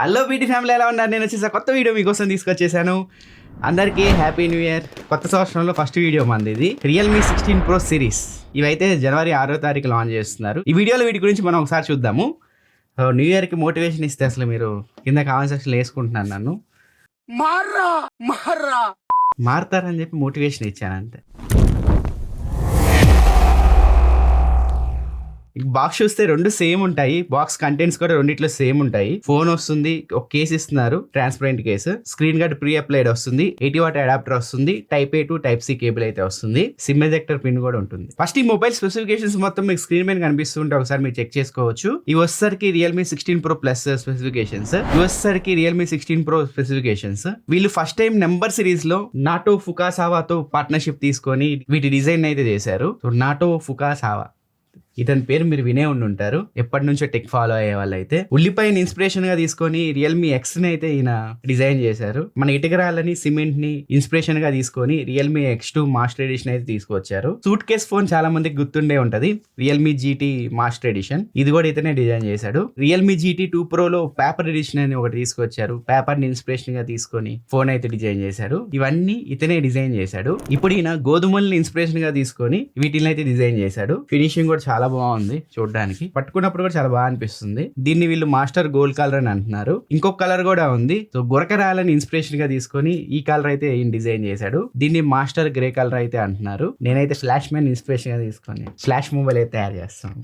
Hello BT family, ఎలా ఉన్నారు? నేను వచ్చేసి కొత్త వీడియో మీకోసం తీసుకొచ్చేసాను. అందరికీ హ్యాపీ న్యూ ఇయర్. కొత్త సంవత్సరంలో ఫస్ట్ వీడియో మంది ఇది. రియల్మీ 16 Pro సిరీస్ ఇవైతే జనవరి 6వ తారీఖు లాంచ్ చేస్తున్నారు. ఈ వీడియోలో వీటి గురించి మనం ఒకసారి చూద్దాము. న్యూ ఇయర్కి మోటివేషన్ ఇస్తే అసలు మీరు కింద కామెంట్ సెక్షన్లో వేసుకుంటున్నాను. నన్ను మారతారని చెప్పి మోటివేషన్ ఇచ్చాను అంతే. బాక్స్ చూస్తే రెండు సేమ్ ఉంటాయి. బాక్స్ కంటెంట్స్ కూడా రెండిట్లో సేమ్ ఉంటాయి. ఫోన్ వస్తుంది, ఒక కేసు ఇస్తున్నారు, transparent case. Screen guard pre applied వస్తుంది, 80 వాట్ అడాప్టర్ వస్తుంది, type A to type C cable అయితే వస్తుంది, సిమ్ ఎజెక్టర్ పిన్ కూడా ఉంటుంది. ఫస్ట్ ఈ మొబైల్ స్పెసిఫికేషన్స్ మొత్తం మీకు స్క్రీన్ మీద కనిపిస్తుంటే ఒకసారి మీరు చెక్ చేసుకోవచ్చు. ఇవి వచ్చేసరికి రియల్మీ 16 Pro Plus స్పెసిఫికేషన్స్. ఇవి వచ్చేసరికి రియల్మీ 16 Pro స్పెసిఫికేషన్స్. వీళ్ళు ఫస్ట్ టైం నెంబర్ సిరీస్ లో నాటో ఫుకాసావాతో పార్ట్నర్షిప్ తీసుకొని వీటి డిజైన్ అయితే చేశారు. సో నాటో ఫుకాసావా ఇతని పేరు మీరు వినే ఉంటారు. ఎప్పటి నుంచో టెక్ ఫాలో అయ్యే వాళ్ళు అయితే. ఉల్లిపాయని ఇన్స్పిరేషన్ గా తీసుకొని రియల్మీ X ని అయితే ఈయన డిజైన్ చేశారు. మన ఇటుకరాలని సిమెంట్ ని ఇన్స్పిరేషన్ గా తీసుకొని రియల్మీ X2 మాస్టర్ ఎడిషన్ అయితే తీసుకొచ్చారు. సూట్ కేస్ ఫోన్ చాలా మందికి గుర్తుండే ఉంటది, రియల్మీ GT మాస్టర్ ఎడిషన్. ఇది కూడా ఇతనే డిజైన్ చేశాడు. రియల్మీ GT 2 Pro లో పేపర్ ఎడిషన్ అని ఒకటి తీసుకొచ్చారు. పేపర్ ని ఇన్స్పిరేషన్ గా తీసుకొని ఫోన్ అయితే డిజైన్ చేశాడు. ఇవన్నీ ఇతనే డిజైన్ చేశాడు. ఇప్పుడు ఈయన గోధుమల్ని ఇన్స్పిరేషన్ గా తీసుకొని వీటిని అయితే డిజైన్ చేశాడు. ఫినిషింగ్ కూడా చాలా బాగుంది చూడడానికి. పట్టుకున్నప్పుడు కూడా చాలా బాగా అనిపిస్తుంది. దీన్ని వీళ్ళు మాస్టర్ గోల్డ్ కలర్ అని అంటున్నారు. ఇంకొక కలర్ కూడా ఉంది. సో గురకరాలని ఇన్స్పిరేషన్ గా తీసుకొని ఈ కలర్ అయితే ఈయన డిజైన్ చేశాడు. దీన్ని మాస్టర్ గ్రే కలర్ అయితే అంటున్నారు. నేనైతే ఫ్లాష్ మ్యాన్ ఇన్స్పిరేషన్ గా తీసుకొని ఫ్లాష్ మొబైల్ అయితే తయారు చేస్తాను.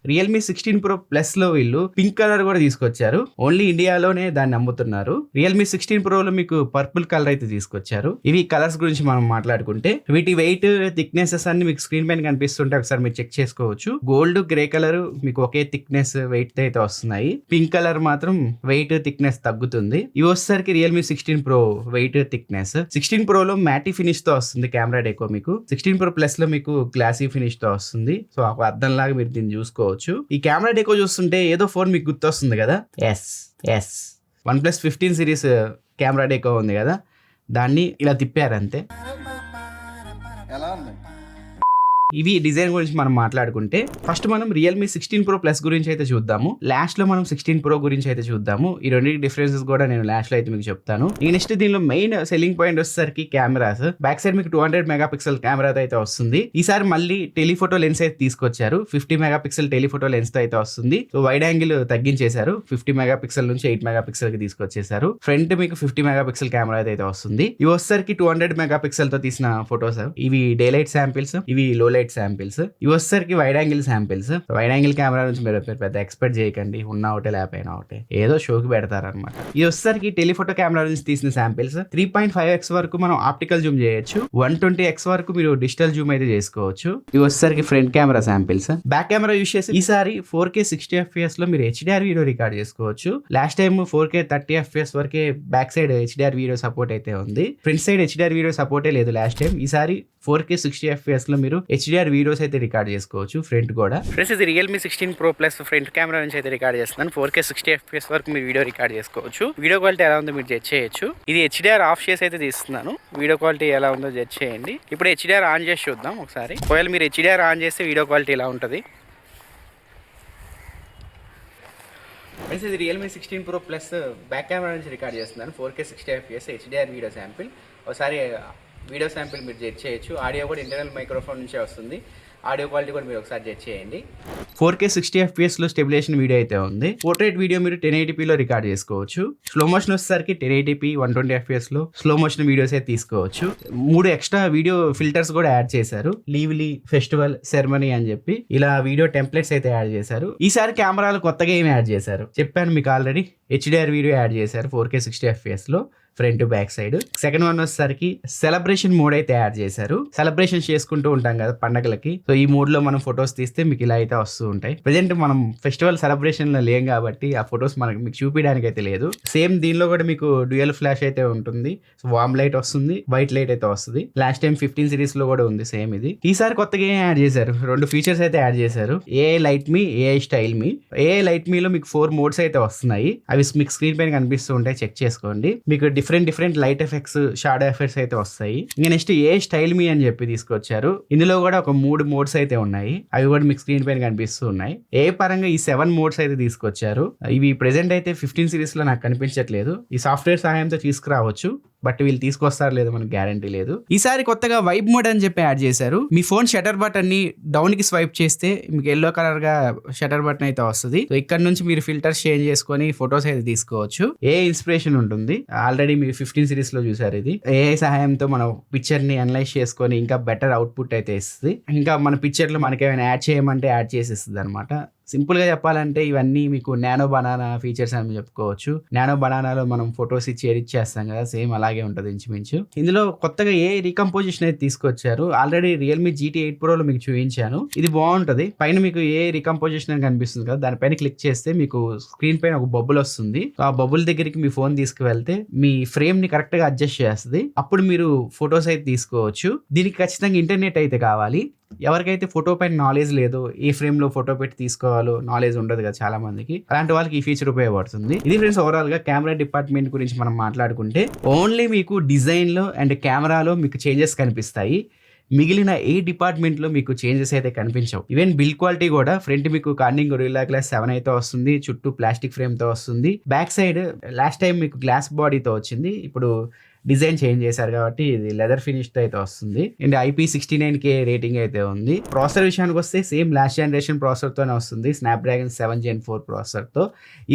రియల్మీ 16 Pro Plus లో వీళ్ళు పింక్ కలర్ కూడా తీసుకొచ్చారు. ఓన్లీ ఇండియాలోనే దాన్ని అమ్ముతున్నారు. రియల్మీ 16 Pro లో మీకు పర్పుల్ కలర్ అయితే తీసుకొచ్చారు. ఇవి కలర్స్ గురించి మనం మాట్లాడుకుంటే వీటి వెయిట్, థిక్నెసెస్ అన్ని మీకు స్క్రీన్ పైన కనిపిస్తుంటే ఒకసారి మీరు చెక్ చేసుకోవచ్చు. గోల్డ్, గ్రే కలర్ మీకు ఒకే థిక్నెస్, వెయిట్ అయితే వస్తున్నాయి. పింక్ కలర్ మాత్రం వెయిట్, థిక్నెస్ తగ్గుతుంది. ఇవి వచ్చేసరికి Realme 16 Pro weight, thickness. 16 Pro లో మ్యాటీ ఫినిష్ తో వస్తుంది కెమెరా డెకో. మీకు 16 Pro Plus లో మీకు గ్లాసీ ఫినిష్ తో వస్తుంది. సో ఒక అద్దం లాగా మీరు దీన్ని చూసుకోవచ్చు. ఈ కెమెరా డెకో చూస్తుంటే ఏదో ఫోన్ మీకు గుర్తొస్తుంది కదా. Yes OnePlus 15 series camera deco ఉంది కదా, దాన్ని ఇలా తిప్పారంతే. ఇవి డిజైన్ గురించి మనం మాట్లాడుకుంటే ఫస్ట్ మనం రియల్మీ 16 Pro Plus గురించి అయితే చూద్దాము. లాస్ట్ లో మనం 16 Pro గురించి అయితే చూద్దాము. ఈ రెండు డిఫరెన్సెస్ కూడా నేను లాస్ట్ లో అయితే మీకు చెప్తాను. నెక్స్ట్ దీనిలో మెయిన్ సెల్లింగ్ పాయింట్ వచ్చేసరికి కెమెరాస్. బ్యాక్ సైడ్ మీకు 200 మెగాపిక్సెల్ కెమెరా అయితే వస్తుంది. ఈసారి మళ్ళీ టెలిఫోటో లెన్స్ అయితే తీసుకొచ్చారు. 50 మెగాపిక్సెల్ టెలిఫోటో లెన్స్ తో అయితే వస్తుంది. సో వైడ్ యాంగిల్ తగ్గించేశారు. 50 మెగాపిక్సెల్ నుంచి 8 మెగాపిక్సెల్ కి తీసుకొచ్చేసారు. ఫ్రంట్ మీకు 50 మెగాపిక్సెల్ కెమెరా అయితే వస్తుంది. ఇవి వచ్చేసరికి 200 మెగాపిక్సెల్ తో తీసిన ఫోటోస్. ఇవి డే లైట్ శాంపిల్స్, ఇవి లో లైట్ శాంపిల్స్. ఇవి వచ్చేసరికి wide angle samples. Wide angle camera నుంచి మీరు పెద్ద ఎక్స్పెక్ట్ చేయకండి. ఉన్న ఒకటే లేకపోయినా ఒకటే, ఏదో షోకి పెడతారనమాట. ఇది వచ్చేసరికి టెలిఫోటో కెమెరా నుంచి తీసిన శాంపిల్స్. 3.5x వరకు మనం ఆప్టికల్ జూమ్ చేయొచ్చు. 120x వరకు మీరు డిజిటల్ జూమ్ అయితే చేసుకోవచ్చు. ఇవి వచ్చేసరికి front camera samples. Back camera use చేసి ఈసారి 4K 60fps లో మీరు HDR వీడియో రికార్డ్ చేసుకోవచ్చు. లాస్ట్ టైం 4K 30fps వరకే back side HDR video support అయితే ఉంది. ఫ్రంట్ సైడ్ HDR వీడియో సపోర్టే లేదు లాస్ట్ టైం. ఈసారి 4K 60fps లో మీరు HDR వీడియోస్ అయితే రికార్డ్ చేసుకోవచ్చు. ఫ్రంట్ కూడా. ఫ్రెండ్స్, ఇది Realme 16 Pro Plus front camera నుంచి అయితే రికార్డ్ చేస్తున్నాను. 4K 60fps వరకు మీరు వీడియో రికార్డ్ చేసుకోవచ్చు. వీడియో క్వాలిటీ ఎలా ఉందో మీరు జడ్జ్ చేయొచ్చు. ఇది HDR ఆఫ్ చేసి అయితే తీస్తున్నాను. వీడియో క్వాలిటీ ఎలా ఉందో జడ్జ్ చేయండి. ఇప్పుడు HDR ఆన్ చేసి చూద్దాం ఒకసారి. ఒకవేళ మీరు HDR ఆన్ చేస్తే వీడియో క్వాలిటీ ఎలా ఉంటుంది. ఫ్రెండ్స్, ఇది Realme 16 Pro Plus back camera నుంచి రికార్డ్ చేస్తున్నాను. 4K 60fps HDR video sample. ఒకసారి వీడియో శాంపిల్ మీరు జడ్జ్ చేయొచ్చు. ఆడియో కూడా ఇంటర్నల్ మైక్రోఫోన్ నుంచే వస్తుంది. ఆడియో క్వాలిటీ కూడా మీరు ఒకసారి జడ్జ్ చేయండి. 4K 60fps లో స్టెబిలేషన్ వీడియో అయితే ఉంది. పోర్ట్రేట్ వీడియో మీరు 1080p లో రికార్డ్ చేసుకోవచ్చు. స్లో మోషన్ వచ్చేసరికి 1080p 120fps లో స్లో మోషన్ వీడియోస్ అయితే తీసుకోవచ్చు. 3 ఎక్స్ట్రా వీడియో ఫిల్టర్స్ కూడా యాడ్ చేశారు. లీవ్లీ, ఫెస్టివల్, సెరమనీ అని చెప్పి ఇలా వీడియో టెంప్లెట్స్ అయితే యాడ్ చేశారు. ఈసారి కెమెరాలు కొత్తగా ఏమి యాడ్ చేశారు చెప్పాను మీకు ఆల్రెడీ. HDR వీడియో యాడ్ చేశారు 4K 60fps లో front, back side. Second one వచ్చేసరికి సెలబ్రేషన్ మోడ్ అయితే యాడ్ చేశారు. సెలబ్రేషన్ చేసుకుంటూ ఉంటాం కదా పండగలకి. సో ఈ మోడ్ లో మనం ఫొటోస్ తీస్తే మీకు ఇలా అయితే వస్తూ ఉంటాయి. ప్రెజెంట్ మనం ఫెస్టివల్ సెలబ్రేషన్ లో లేం కాబట్టి ఆ ఫొటోస్ మనకి మీకు చూపించడానికి అయితే లేదు. సేమ్ దీనిలో కూడా మీకు డ్యూయల్ ఫ్లాష్ అయితే ఉంటుంది. సో వామ్ లైట్ వస్తుంది, వైట్ లైట్ అయితే వస్తుంది. లాస్ట్ టైం 15 సిరీస్ లో కూడా ఉంది సేమ్ ఇది. ఈసారి కొత్తగా ఏం యాడ్ చేశారు, 2 ఫీచర్స్ అయితే యాడ్ చేశారు. AI లైట్ మీ, AI స్టైల్ మీ. AI లైట్ మీలో మీకు 4 మోడ్స్ అయితే వస్తున్నాయి. అవి అవి మీకు స్క్రీన్ పైన కనిపిస్తూ ఉంటాయి, చెక్ చేసుకోండి. మీకు different light effects, shadow effects అయితే వస్తాయి. ఇంకా నెక్స్ట్ ఏ స్టైల్ మీ అని చెప్పి తీసుకొచ్చారు. ఇందులో కూడా ఒక 3 మోడ్స్ అయితే ఉన్నాయి, అవి కూడా మీకు స్క్రీన్ పైన కనిపిస్తూ ఉన్నాయి. ఏ పరంగా ఈ 7 మోడ్స్ అయితే తీసుకొచ్చారు. ఇవి ప్రెసెంట్ అయితే 15 సిరీస్ లో నాకు కనిపించట్లేదు. ఈ సాఫ్ట్వేర్ సహాయంతో తీసుకురావచ్చు, బట్ వీళ్ళు తీసుకొస్తారు లేదో మనకు గ్యారంటీ లేదు. ఈసారి కొత్తగా వైబ్ మోడ్ అని చెప్పి యాడ్ చేశారు. మీ ఫోన్ షటర్ బటన్ ని డౌన్ కి స్వైప్ చేస్తే మీకు ఎల్లో కలర్ గా షటర్ బటన్ అయితే వస్తుంది. సో ఇక్కడ నుంచి మీరు ఫిల్టర్స్ చేంజ్ చేసుకొని ఫొటోస్ అయితే తీసుకోవచ్చు. ఏ ఇన్స్పిరేషన్ ఉంటుంది, ఆల్రెడీ మీరు 15 సిరీస్ లో చూసారు. ఇది ఏఐ సహాయంతో మనం పిక్చర్ ని అనలైజ్ చేసుకొని ఇంకా బెటర్ అవుట్పుట్ అయితే ఇస్తుంది. ఇంకా మన పిక్చర్ లో మనకి ఏమైనా యాడ్ చేయమంటే యాడ్ చేసేస్తుంది అనమాట. సింపుల్ గా చెప్పాలంటే ఇవన్నీ మీకు నానో బనానా ఫీచర్స్ అని చెప్పుకోవచ్చు. నానో బనానాలో మనం ఫొటోస్ ఇచ్చి ఎడిట్ చేస్తాం కదా, సేమ్ అలాగే ఉంటుంది ఇంచుమించు. ఇందులో కొత్తగా ఏ రికంపోజిషన్ అయితే తీసుకొచ్చారు. ఆల్రెడీ రియల్మీ GT8 Pro లో మీకు చూపించాను. ఇది బాగుంటది. పైన మీకు ఏ రికంపోజిషన్ అని కనిపిస్తుంది కదా, దానిపైన క్లిక్ చేస్తే మీకు స్క్రీన్ పైన ఒక బబుల్ వస్తుంది. ఆ బబుల్ దగ్గరికి మీ ఫోన్ తీసుకువెళ్తే మీ ఫ్రేమ్ ని కరెక్ట్ గా అడ్జస్ట్ చేస్తుంది. అప్పుడు మీరు ఫొటోస్ అయితే తీసుకోవచ్చు. దీనికి ఖచ్చితంగా ఇంటర్నెట్ అయితే కావాలి. ఎవరికైతే ఫోటో పైన నాలెడ్జ్ లేదో, ఏ ఫ్రేమ్ లో ఫోటో పెట్టి తీసుకోవాలో నాలెడ్జ్ ఉండదు కదా చాలా మందికి, అలాంటి వాళ్ళకి ఈ ఫీచర్ ఉపయోగపడుతుంది. ఇది ఫ్రెండ్స్ ఓవరాల్ గా కెమెరా డిపార్ట్మెంట్ గురించి మనం మాట్లాడుకుంటే, ఓన్లీ మీకు డిజైన్ లో అండ్ కెమెరాలో మీకు చేంజెస్ కనిపిస్తాయి. మిగిలిన ఏ డిపార్ట్మెంట్ లో మీకు చేంజెస్ అయితే కనిపించవు. ఈవెన్ బిల్డ్ క్వాలిటీ కూడా ఫ్రంట్ మీకు కార్నింగ్ గొరిల్లా గ్లాస్ 7 అయితే వస్తుంది, చుట్టూ ప్లాస్టిక్ ఫ్రేమ్ తో వస్తుంది. బ్యాక్ సైడ్ లాస్ట్ టైం మీకు గ్లాస్ బాడీతో వచ్చింది, ఇప్పుడు డిజైన్ చేంజ్ చేశారు కాబట్టి ఇది లెదర్ ఫినిష్ తో అయితే వస్తుంది. అండ్ IP69K రేటింగ్ అయితే ఉంది. ప్రాసెసర్ విషయానికి వస్తే సేమ్ లాస్ట్ జనరేషన్ ప్రాసెసర్ తోనే వస్తుంది, స్నాప్డ్రాగన్ 7 Gen 4 ప్రాసెసర్ తో.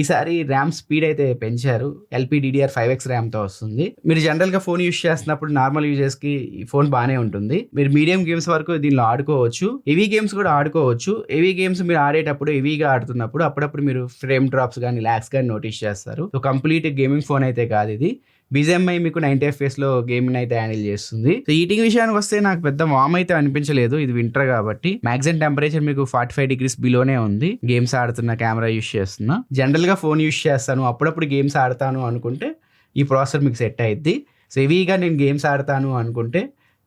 ఈసారి ర్యామ్ స్పీడ్ అయితే పెంచారు, LPDDR5X ర్యామ్ తో వస్తుంది. మీరు జనరల్ గా ఫోన్ యూస్ చేస్తున్నప్పుడు నార్మల్ యూజర్స్ కి ఈ ఫోన్ బానే ఉంటుంది. మీరు మీడియం గేమ్స్ వరకు దీనిలో ఆడుకోవచ్చు, హెవీ గేమ్స్ కూడా ఆడుకోవచ్చు. హెవీ గేమ్స్ మీరు ఆడేటప్పుడు, హెవీగా ఆడుతున్నప్పుడు అప్పుడప్పుడు మీరు ఫ్రేమ్ డ్రాప్స్ కానీ లాగ్స్ కానీ నోటీస్ చేస్తారు. సో కంప్లీట్ గేమింగ్ ఫోన్ అయితే కాదు ఇది. BGMI మీకు 90 FPS లో గేమింగ్ అయితే హ్యాండిల్ చేస్తుంది. సో హీటింగ్ విషయానికి వస్తే నాకు పెద్ద వామ్ అయితే అనిపించలేదు, ఇది వింటర్ కాబట్టి. మాక్సిమం టెంపరేచర్ మీకు 45 degrees బిలోనే ఉంది. గేమ్స్ ఆడుతున్న, కెమెరా యూస్ చేస్తున్నా, జనరల్ గా ఫోన్ యూస్ చేస్తాను, అప్పుడప్పుడు గేమ్స్ ఆడతాను అనుకుంటే ఈ ప్రాసెసర్ మీకు సెట్ అయ్యిద్ది. సో హెవీగా నేను గేమ్స్ ఆడతాను అనుకుంటే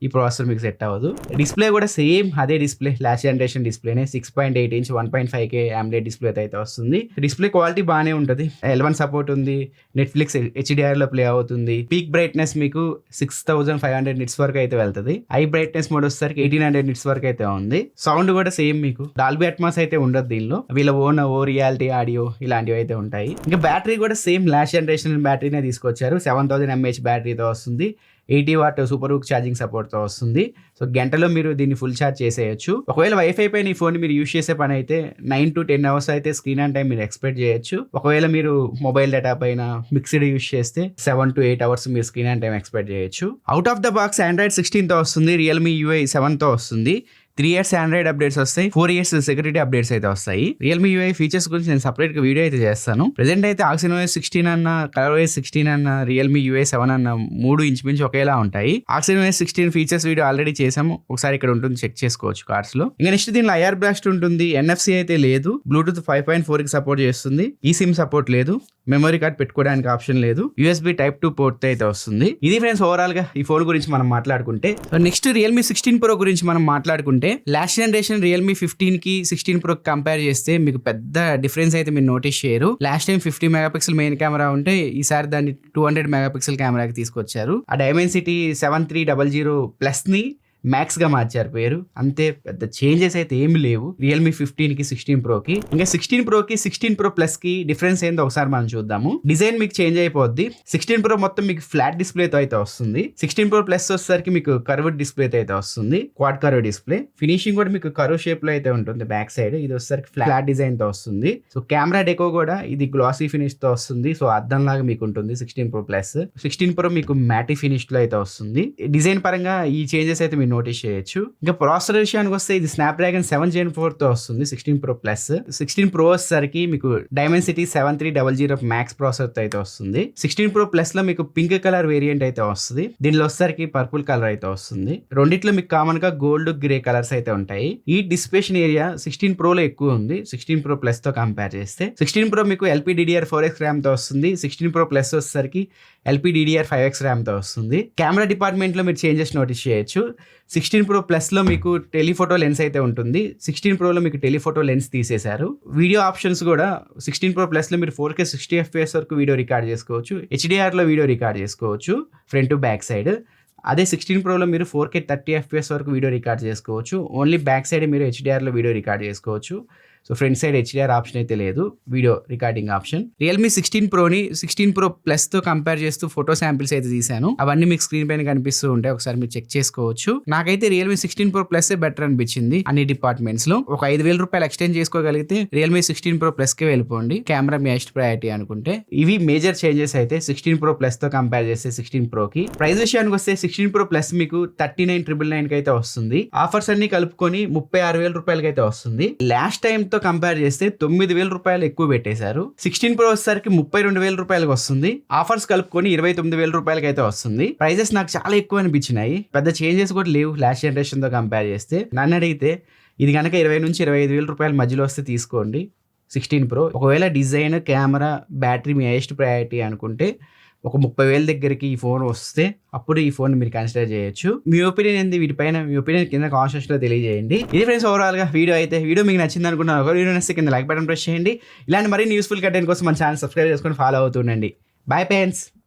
ఈ ప్రాసెసర్ మీకు సెట్ అవ్వదు. డిస్ప్లే కూడా సేమ్ అదే డిస్ప్లే, లాస్ట్ జనరేషన్ డిస్ప్లేనే. 6.8 inch 1.5K AMOLED డిస్ప్లే అయితే వస్తుంది. డిస్ప్లే క్వాలిటీ బాగానే ఉంటుంది. L1 సపోర్ట్ ఉంది, నెట్ఫ్లిక్స్ HDR లో ప్లే అవుతుంది. పీక్ బ్రైట్నెస్ మీకు 6500 nits వరకు అయితే వెళ్తుంది. హై బ్రైట్నెస్ మోడ్ వచ్చేసరికి 1800 nits వరకు అయితే ఉంది. సౌండ్ కూడా సేమ్ మీకు డాల్బీ అట్మాస్ అయితే ఉండదు దీనిలో, వీళ్ళ ఓ రియాలిటీ ఆడియో ఇలాంటివి అయితే ఉంటాయి. ఇంకా బ్యాటరీ కూడా సేమ్ లాస్ట్ జనరేషన్ బ్యాటరీనే తీసుకొచ్చారు. 7000 mAh బ్యాటరీతో వస్తుంది. 80 watt సూపర్ హుక్ ఛార్జింగ్ సపోర్ట్తో వస్తుంది. సో గంటలో మీరు దీన్ని ఫుల్ ఛార్జ్ చేసేయచ్చు. ఒకవేళ వైఫై పైన ఈ ఫోన్ మీరు యూస్ చేసే పని అయితే 9 to 10 hours అయితే స్క్రీన్ ఆన్ టైం మీరు ఎక్స్పెక్ట్ చేయొచ్చు. ఒకవేళ మీరు మొబైల్ డేటా పైన మిక్స్డ్ యూస్ చేస్తే 7 to 8 hours మీరు స్క్రీన్ ఆన్ టైం ఎక్స్పెక్ట్ చేయొచ్చు. Out of the box Android 16 తో వస్తుంది, Realme UI 7 తో వస్తుంది. 3 years Android అప్డేట్స్ వస్తాయి, 4 years సెక్యూరిటీ అప్డేట్స్ అయితే వస్తాయి. Realme UI ఫీచర్స్ గురించి నేను సపరేట్ గా వీడియో అయితే చేస్తాను. ప్రెసెంట్ అయితే Oxygen 16 అన్న, ColorOS 16 అన్న, Realme UI 7 అన్న 3 ఇంచుమించు ఒకేలా ఉంటాయి. Oxygen 16 ఫీచర్స్ వీడియో ఆల్రెడీ చేసాము, ఒకసారి ఇక్కడ ఉంటుంది, చెక్ చేసుకోవచ్చు కార్డ్స్ లో. ఇంకా నెక్స్ట్ దీనిలో IR బ్లాస్ట్ ఉంటుంది, NFC అయితే లేదు, Bluetooth 5.4 కి సపోర్ట్ చేస్తుంది, eSIM సపోర్ట్ లేదు, మెమరీ కార్డ్ పెట్టుకోవడానికి ఆప్షన్ లేదు, USB Type 2 పోర్ట్ అయితే వస్తుంది. ఇది ఫ్రెండ్స్ ఓవరాల్ గా ఈ ఫోన్ గురించి మనం మాట్లాడుకుంటే. నెక్స్ట్ Realme 16 Pro గురించి మనం మాట్లాడుకుంటే, లాస్ట్ జనరేషన్ Realme 15 కి 16 Pro కంపేర్ చేస్తే మీకు పెద్ద డిఫరెన్స్ అయితే మీరు నోటీస్ చేయరు. Last time 50 megapixel main camera ఉంటే ఈసారి దాన్ని 200 మెగాపిక్సెల్ కెమెరాకి తీసుకొచ్చారు. ఆ Dimensity 7300 ప్లస్ ని మ్యాక్స్ గా మార్చారు పేరు, అంతే. పెద్ద చేంజెస్ అయితే ఏమి లేవు Realme 15 కి 16 Pro కి. ఇంకా 16 Pro కి 16 Pro Plus కి డిఫరెన్స్ ఏందో ఒకసారి మనం చూద్దాము. డిజైన్ మీకు చేంజ్ అయిపోద్ది. 16 Pro మొత్తం మీకు ఫ్లాట్ డిస్ప్లేతో అయితే వస్తుంది. 16 Pro Plus వచ్చేసరికి మీకు కర్వ్డ్ డిస్ప్లేతో అయితే వస్తుంది, క్వాడ్ కర్వ్ డిస్ప్లే. ఫినిషింగ్ కూడా మీకు కర్వ్ షేప్ లో అయితే ఉంటుంది బ్యాక్ సైడ్. ఇది వచ్చేసరికి ఫ్లాట్ డిజైన్ తో వస్తుంది. సో కెమెరా డెకో కూడా ఇది గ్లాసీ ఫినిష్ తో వస్తుంది, సో అద్దం లాగా మీకు ఉంటుంది 16 Pro Plus. 16 Pro మీకు మ్యాటీ ఫినిష్ లో అయితే వస్తుంది. డిజైన్ పరంగా ఈ చేంజెస్ అయితే నోటీస్ చేయొచ్చు. ఇంకా ప్రాసెసర్ విషయానికి వస్తే ఇది Snapdragon 7 Gen 4 తో వస్తుంది 16 Pro Plus. 16 Pro వచ్చేసరికి మీకు Dimensity 7300 Max ప్రాసెసర్ తో అయితే వస్తుంది. 16 Pro Plus లో మీకు పింక్ కలర్ వేరియంట్ అయితే వస్తుంది, దీనిలో వచ్చేసరికి పర్పుల్ కలర్ అయితే వస్తుంది. రెండిట్లో మీకు కామన్ గా గోల్డ్ గ్రే కలర్స్ అయితే ఉంటాయి. ఈ డిస్ప్లేషన్ ఏరియా 16 Pro లో ఎక్కువ ఉంది 16 Pro Plus తో కంపేర్ చేస్తే. 16 Pro మీకు LPDDR4X ర్యామ్ తో వస్తుంది, 16 Pro Plus వచ్చేసరికి LPDDR5X ర్యామ్ తో వస్తుంది. కెమెరా డిపార్ట్మెంట్ లో మీరు చేంజెస్ నోటీస్ చేయొచ్చు. 16 Pro Plusలో మీకు టెలిఫోటో లెన్స్ అయితే ఉంటుంది. 16 Proలో మీకు టెలిఫోటో లెన్స్ తీసేశారు. వీడియో ఆప్షన్స్ కూడా 16 Pro Plusలో మీరు 4K 60 FPS వరకు వీడియో రికార్డ్ చేసుకోవచ్చు. HDRలో వీడియో రికార్డ్ చేసుకోవచ్చు ఫ్రంట్ టు బ్యాక్ సైడ్. అదే 16 Proలో మీరు 4K 30 FPS వరకు వీడియో రికార్డ్ చేసుకోవచ్చు. ఓన్లీ బ్యాక్ సైడ్ మీరు HDRలో వీడియో రికార్డ్ చేసుకోవచ్చు. So front side HDR option అయితే లేదు, వీడియో రికార్డింగ్ ఆప్షన్. రియల్మీ 16 Proని 16 Pro Plusతో కంపేర్ చేస్తూ ఫోటో శాంపిల్స్ అయితే తీశాను. అవన్నీ మీకు స్క్రీన్ పైన కనిపిస్తూ ఉంటాయి, ఒకసారి మీరు చెక్ చేసుకోవచ్చు. నాకైతే రియల్మీ 16 Pro Plus బెటర్ అనిపించింది అన్ని డిపార్ట్మెంట్స్ లో. ఒక 5,000 రూపాయలు ఎక్స్టెండ్ చేసుకోగలిగితే రియల్మీ 16 Pro Plusకే వెళ్ళిపోండి, కెమెరా మీ హైయెస్ట్ ప్రయారిటీ అనుకుంటే. ఇవి మేజర్ చేంజెస్ అయితే 16 Pro Plusతో కంపేర్ చేస్తే 16 Proకి. ప్రైస్ విషయానికి వస్తే 16 Pro Plus మీకు 39,999 అయితే వస్తుంది. ఆఫర్స్ అన్ని కలుపుకొని 36,000 రూపాయలకి అయితే వస్తుంది. లాస్ట్ టైం తో కంపేర్ చేస్తే 9,000 రూపాయలు ఎక్కువ పెట్టేశారు. 16 Pro వచ్చేసరికి 32,000 రూపాయలకు వస్తుంది. ఆఫర్స్ కలుపుకొని 29,000 రూపాయలకి అయితే వస్తుంది. ప్రైజెస్ నాకు చాలా ఎక్కువ అనిపించినాయి, పెద్ద చేంజెస్ కూడా లేవు లాస్ట్ జనరేషన్ తో కంపేర్ చేస్తే. నన్ను అడిగితే ఇది కనుక 20 నుంచి 25,000 రూపాయల మధ్యలో వస్తే తీసుకోండి 16 Pro. ఒకవేళ డిజైన్, కెమెరా, బ్యాటరీ మీ హైయెస్ట్ ప్రయారిటీ అనుకుంటే ఒక 30,000 దగ్గరికి ఈ ఫోన్ వస్తే అప్పుడు ఈ ఫోన్ మీరు కన్సిడర్ చేయొచ్చు. మీ ఒపీనియన్ ఏంది వీటిపైన? మీ ఒపీనియన్ కింద కామెంట్ సెక్షన్ లో తెలియజేయండి. ఇది ఫ్రెండ్స్ ఓవరాల్ గా వీడియో మీకు నచ్చింది అనుకుంటున్నాను. ఒక వీడియో నచ్చితే కింద లైక్ బటన్ ప్రెస్ చేయండి. ఇలాంటి మరిన్ని యూస్ఫుల్ కంటెంట్ కోసం మన ఛానల్ సబ్స్క్రైబ్ చేసుకొని ఫాలో అవుతుండండి. Bye friends.